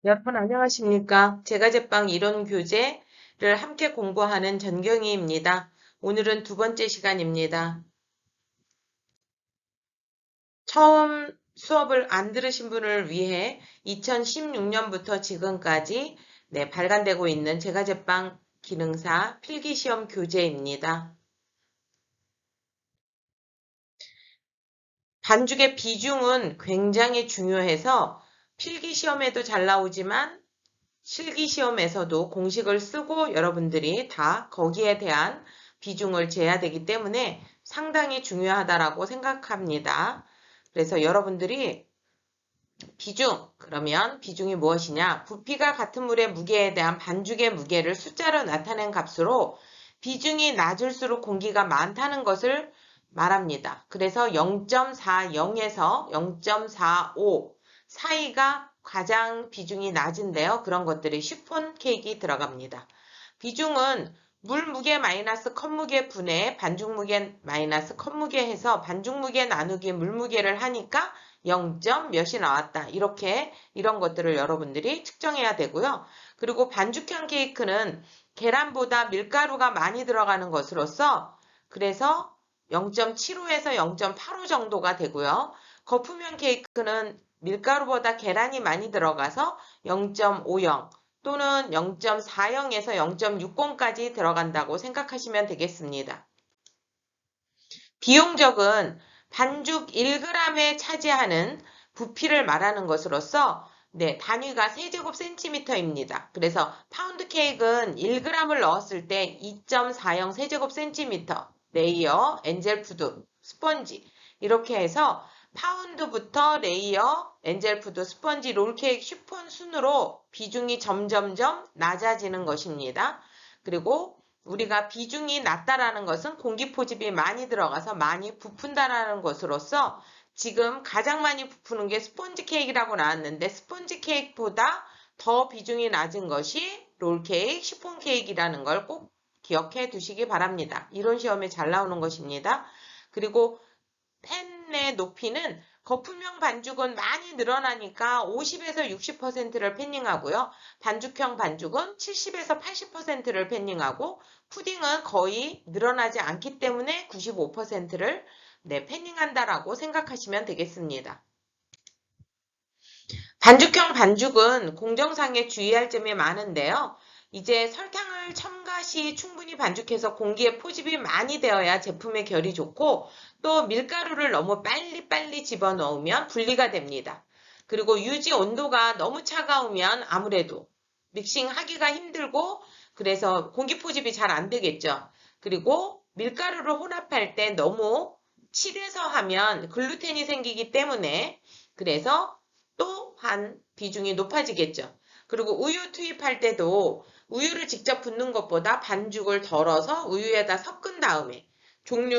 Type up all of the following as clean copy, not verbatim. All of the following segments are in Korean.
여러분 안녕하십니까? 제과제빵 이론 교재를 함께 공부하는 전경희입니다. 오늘은 두 번째 시간입니다. 처음 수업을 안 들으신 분을 위해 2016년부터 지금까지 발간되고 있는 제과제빵 기능사 필기시험 교재입니다. 반죽의 비중은 굉장히 중요해서 필기시험에도 잘 나오지만 실기시험에서도 공식을 쓰고 여러분들이 다 거기에 대한 비중을 재야 되기 때문에 상당히 중요하다라고 생각합니다. 그래서 여러분들이 그러면 비중이 무엇이냐? 부피가 같은 물의 무게에 대한 반죽의 무게를 숫자로 나타낸 값으로 비중이 낮을수록 공기가 많다는 것을 말합니다. 그래서 0.40에서 0.45 사이가 가장 비중이 낮은데요. 그런 것들이 쉬폰 케이크 들어갑니다. 비중은 물 무게 마이너스 컵 무게 분의 반죽 무게 마이너스 컵 무게 해서 반죽 무게 나누기 물 무게를 하니까 0. 몇이 나왔다. 이런 것들을 여러분들이 측정해야 되고요. 그리고 반죽형 케이크는 계란보다 밀가루가 많이 들어가는 것으로서 그래서 0.75에서 0.85 정도가 되고요. 거품형 케이크는 밀가루보다 계란이 많이 들어가서 0.50 또는 0.40에서 0.60까지 들어간다고 생각하시면 되겠습니다. 비용적은 반죽 1g에 차지하는 부피를 말하는 것으로서 단위가 세제곱센티미터입니다. 그래서 파운드 케이크는 1g을 넣었을 때 2.40 세제곱센티미터, 레이어, 엔젤푸드, 스펀지 이렇게 해서 파운드부터 레이어, 엔젤푸드, 스펀지, 롤케이크, 쉬폰 순으로 비중이 점점점 낮아지는 것입니다. 그리고 우리가 비중이 낮다라는 것은 공기 포집이 많이 들어가서 많이 부푼다라는 것으로서 지금 가장 많이 부푸는 게 스폰지 케이크라고 나왔는데 스폰지 케이크보다 더 비중이 낮은 것이 롤케이크, 시폰 케이크라는 걸 꼭 기억해 두시기 바랍니다. 이론 시험에 잘 나오는 것입니다. 그리고 팬의 높이는 거품형 반죽은 많이 늘어나니까 50에서 60%를 패닝하고요. 반죽형 반죽은 70에서 80%를 패닝하고 푸딩은 거의 늘어나지 않기 때문에 95%를 패닝한다라고 생각하시면 되겠습니다. 반죽형 반죽은 공정상에 주의할 점이 많은데요. 이제 설탕을 첨가 시 충분히 반죽해서 공기에 포집이 많이 되어야 제품의 결이 좋고 또 밀가루를 너무 빨리빨리 집어넣으면 분리가 됩니다. 그리고 유지 온도가 너무 차가우면 아무래도 믹싱하기가 힘들고 그래서 공기 포집이 잘 안 되겠죠. 그리고 밀가루를 혼합할 때 너무 칠해서 하면 글루텐이 생기기 때문에 그래서 또한 비중이 높아지겠죠. 그리고 우유 투입할 때도 우유를 직접 붓는 것보다 반죽을 덜어서 우유에다 섞은 다음에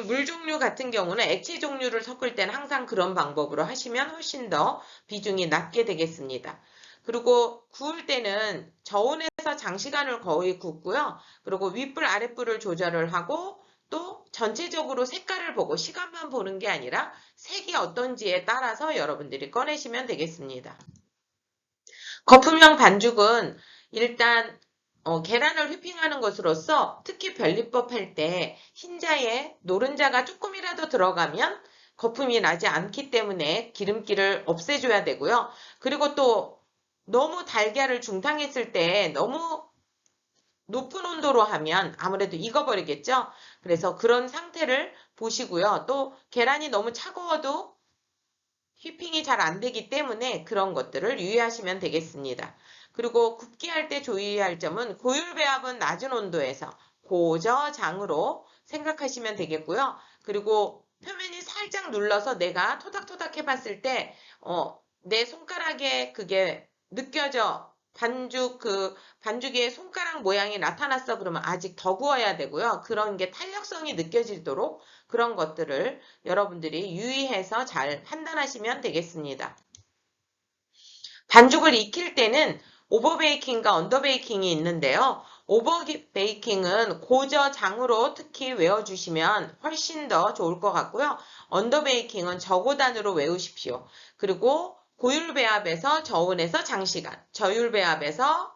물 종류 같은 경우는 액체 종류를 섞을 때는 항상 그런 방법으로 하시면 훨씬 더 비중이 낮게 되겠습니다. 그리고 구울 때는 저온에서 장시간을 거의 굽고요. 그리고 윗불 아랫불을 조절을 하고 또 전체적으로 색깔을 보고 시간만 보는 게 아니라 색이 어떤지에 따라서 여러분들이 꺼내시면 되겠습니다. 거품형 반죽은 일단 계란을 휘핑하는 것으로서 특히 변리법 할 때 흰자에 노른자가 조금이라도 들어가면 거품이 나지 않기 때문에 기름기를 없애줘야 되고요. 그리고 또 너무 달걀을 중탕했을 때 너무 높은 온도로 하면 아무래도 익어버리겠죠. 그래서 그런 상태를 보시고요. 또 계란이 너무 차가워도 휘핑이 잘 안 되기 때문에 그런 것들을 유의하시면 되겠습니다. 그리고 굽기 할 때 주의할 점은 고율 배합은 낮은 온도에서 고저장으로 생각하시면 되겠고요. 그리고 표면이 살짝 눌러서 내가 토닥토닥 해봤을 때 내 손가락에 그게 느껴져 반죽에 손가락 모양이 나타났어 그러면 아직 더 구워야 되고요. 그런 게 탄력성이 느껴지도록 그런 것들을 여러분들이 유의해서 잘 판단하시면 되겠습니다. 반죽을 익힐 때는 오버베이킹과 언더베이킹이 있는데요. 오버베이킹은 고저장으로 특히 외워주시면 훨씬 더 좋을 것 같고요. 언더베이킹은 저고단으로 외우십시오. 그리고 고율배합에서 저온에서 장시간, 저율배합에서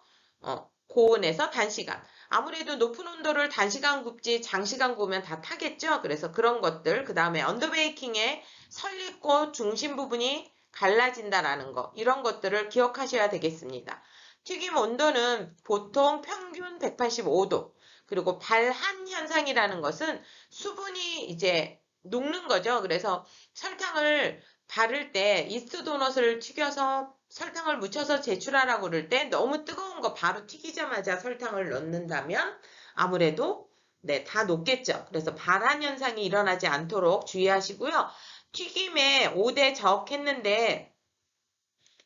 고온에서 단시간. 아무래도 높은 온도를 단시간 굽지 장시간 구우면 다 타겠죠. 그래서 그런 것들, 그 다음에 언더베이킹에 설익고 중심 부분이 갈라진다라는 거, 이런 것들을 기억하셔야 되겠습니다. 튀김 온도는 보통 평균 185도, 그리고 발한 현상이라는 것은 수분이 이제 녹는 거죠. 그래서 설탕을 바를 때 이스트 도넛을 튀겨서 설탕을 묻혀서 제출하라고 그럴 때 너무 뜨거운 거 바로 튀기자마자 설탕을 넣는다면 아무래도 네, 다 녹겠죠. 그래서 발한 현상이 일어나지 않도록 주의하시고요. 튀김에 5대 적했는데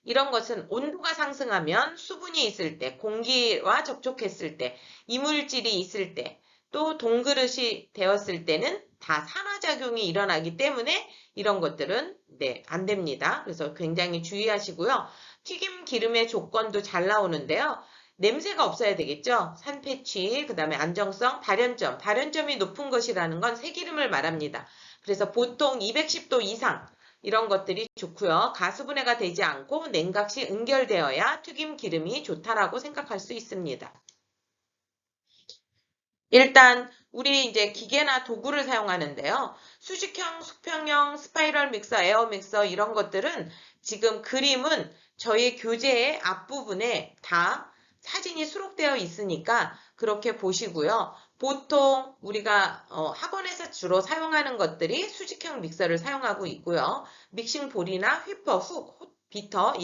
이런 것은 온도가 상승하면 수분이 있을 때, 공기와 접촉했을 때, 이물질이 있을 때, 또 동그릇이 되었을 때는 다 산화작용이 일어나기 때문에 이런 것들은 네, 안 됩니다. 그래서 굉장히 주의하시고요. 튀김 기름의 조건도 잘 나오는데요. 냄새가 없어야 되겠죠. 산패취, 그 다음에 안정성, 발연점. 발연점이 높은 것이라는 건 새기름을 말합니다. 그래서 보통 210도 이상 이런 것들이 좋고요. 가수분해가 되지 않고 냉각 시 응결되어야 튀김 기름이 좋다라고 생각할 수 있습니다. 일단 우리 이제 기계나 도구를 사용하는데요. 수직형, 수평형, 스파이럴 믹서, 에어 믹서 이런 것들은 지금 그림은 저희 교재의 앞부분에 다 사진이 수록되어 있으니까 그렇게 보시고요. 보통 우리가 학원에서 주로 사용하는 것들이 수직형 믹서를 사용하고 있고요. 믹싱 볼이나 휘퍼, 훅, 비터,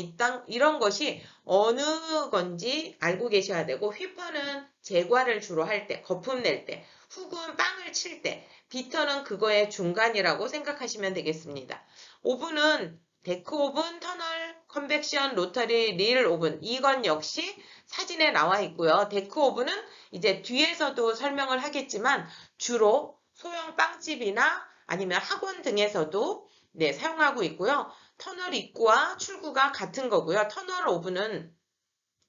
이런 것이 어느 건지 알고 계셔야 되고, 휘퍼는 제과를 주로 할 때, 거품 낼 때, 훅은 빵을 칠 때, 비터는 그거의 중간이라고 생각하시면 되겠습니다. 오븐은 데크 오븐, 터널, 컨벡션, 로터리, 릴 오븐, 이건 역시 사진에 나와 있고요. 데크 오븐은 이제 뒤에서도 설명을 하겠지만 주로 소형 빵집이나 아니면 학원 등에서도 네, 사용하고 있고요. 터널 입구와 출구가 같은 거고요. 터널 오븐은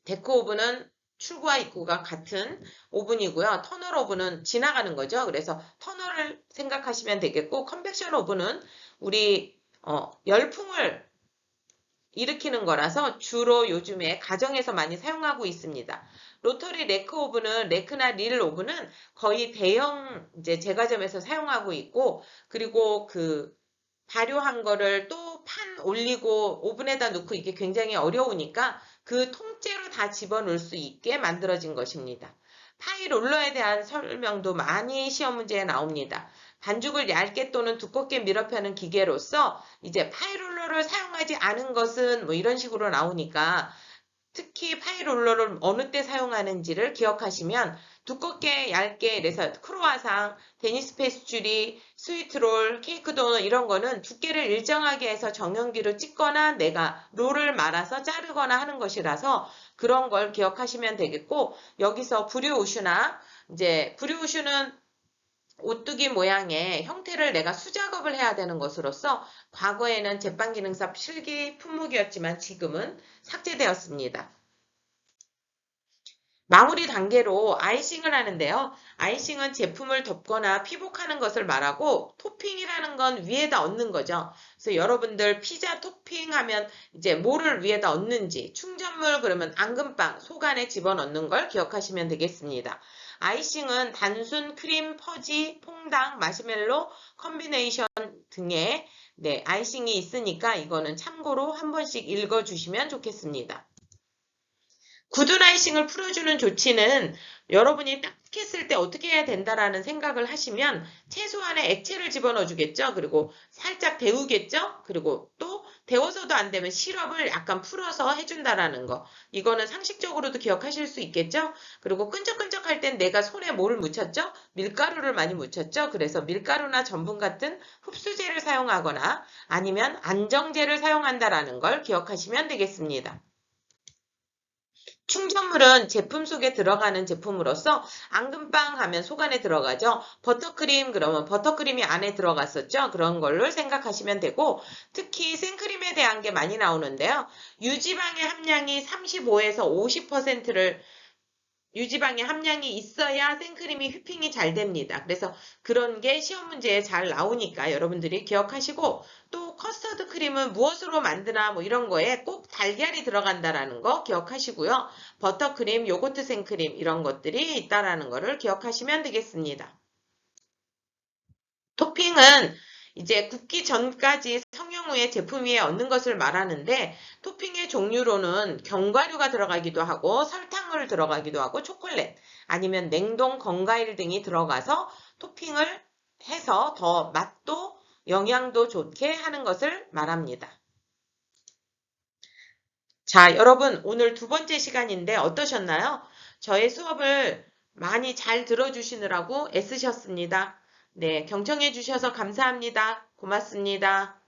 데크 오븐은 출구와 입구가 같은 오븐이고요. 터널 오븐은 지나가는 거죠. 그래서 터널을 생각하시면 되겠고, 컨벡션 오븐은 우리 열풍을 일으키는 거라서 주로 요즘에 가정에서 많이 사용하고 있습니다. 로터리 레크 오븐은 레크나 릴 오븐은 거의 대형 이제 제과점에서 사용하고 있고, 그리고 그 발효한 거를 또 판 올리고 오븐에다 넣고 이게 굉장히 어려우니까 그 통째로 다 집어넣을 수 있게 만들어진 것입니다. 파이 롤러에 대한 설명도 많이 시험 문제에 나옵니다. 반죽을 얇게 또는 두껍게 밀어 펴는 기계로서 이제 파이 롤러를 사용하지 않은 것은 뭐 이런 식으로 나오니까 특히 파이 롤러를 어느 때 사용하는지를 기억하시면 두껍게 얇게 그래서 크로와상, 데니스 페스츄리, 스위트롤, 케이크 도넛 이런 거는 두께를 일정하게 해서 정형기로 찍거나 내가 롤을 말아서 자르거나 하는 것이라서 그런 걸 기억하시면 되겠고, 여기서 브리오슈나 이제 브리오슈는 오뚜기 모양의 형태를 내가 수작업을 해야 되는 것으로서 과거에는 제빵기능사 필기 품목이었지만 지금은 삭제되었습니다. 마무리 단계로 아이싱을 하는데요. 아이싱은 제품을 덮거나 피복하는 것을 말하고, 토핑이라는 건 위에다 얹는 거죠. 그래서 여러분들 피자 토핑하면 이제 뭐를 위에다 얹는지, 충전물 그러면 앙금빵, 속 안에 집어넣는 걸 기억하시면 되겠습니다. 아이싱은 단순 크림, 퍼지, 퐁당, 마시멜로, 컨비네이션 등의 네, 아이싱이 있으니까 이거는 참고로 한 번씩 읽어주시면 좋겠습니다. 굳은 아이싱을 풀어주는 조치는 여러분이 딱 했을 때 어떻게 해야 된다라는 생각을 하시면 최소한의 액체를 집어넣어 주겠죠. 그리고 살짝 데우겠죠. 그리고 또 데워서도 안 되면 시럽을 약간 풀어서 해준다라는 거. 이거는 상식적으로도 기억하실 수 있겠죠. 그리고 끈적끈적할 땐 내가 손에 뭐를 묻혔죠? 밀가루를 많이 묻혔죠. 그래서 밀가루나 전분 같은 흡수제를 사용하거나 아니면 안정제를 사용한다라는 걸 기억하시면 되겠습니다. 충전물은 제품 속에 들어가는 제품으로서 앙금빵 하면 속 안에 들어가죠. 버터크림 그러면 버터크림이 안에 들어갔었죠. 그런 걸로 생각하시면 되고, 특히 생크림에 대한 게 많이 나오는데요. 유지방의 함량이 35에서 50%를 유지방의 함량이 있어야 생크림이 휘핑이 잘 됩니다. 그래서 그런 게 시험 문제에 잘 나오니까 여러분들이 기억하시고 또 커스터드 크림은 무엇으로 만드나 뭐 이런 거에 꼭 달걀이 들어간다라는 거 기억하시고요. 버터크림, 요거트 생크림 이런 것들이 있다라는 거를 기억하시면 되겠습니다. 토핑은 이제 굽기 전까지 성형 후에 제품 위에 얹는 것을 말하는데 토핑의 종류로는 견과류가 들어가기도 하고 설탕을 들어가기도 하고 초콜릿 아니면 냉동 건과일 등이 들어가서 토핑을 해서 더 맛도 영양도 좋게 하는 것을 말합니다. 자, 여러분 오늘 두 번째 시간인데 어떠셨나요? 저의 수업을 많이 잘 들어주시느라고 애쓰셨습니다. 네, 경청해 주셔서 감사합니다. 고맙습니다.